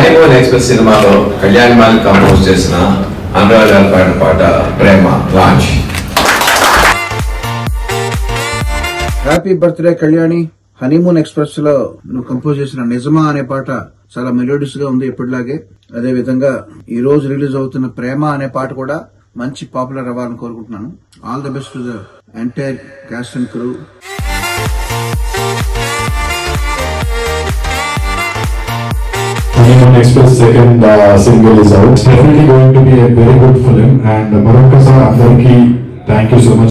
Honeymoon express సినిమాలో Kalyan mall compose చేసిన అనురాగాలు పాడిన పాట ప్రేమ launch. Happy birthday Kalyani. Honeymoon express లో నువ్వు కంపోజ్ చేసిన నిజమా అనే పాట చాలా మెలోడియస్ గా ఉంది ఎప్పటిలాగే. అదే విధంగా ఈ రోజు రిలీజ్ అవుతున్న ప్రేమ అనే పాట కూడా మంచి పాపులర్ అవ్వాలని కోరుకుంటున్నాను. All the best to the entire cost and crew. Honeymoon Express second single is out. Definitely going to be a very good film. And Marokasa, thank you so much.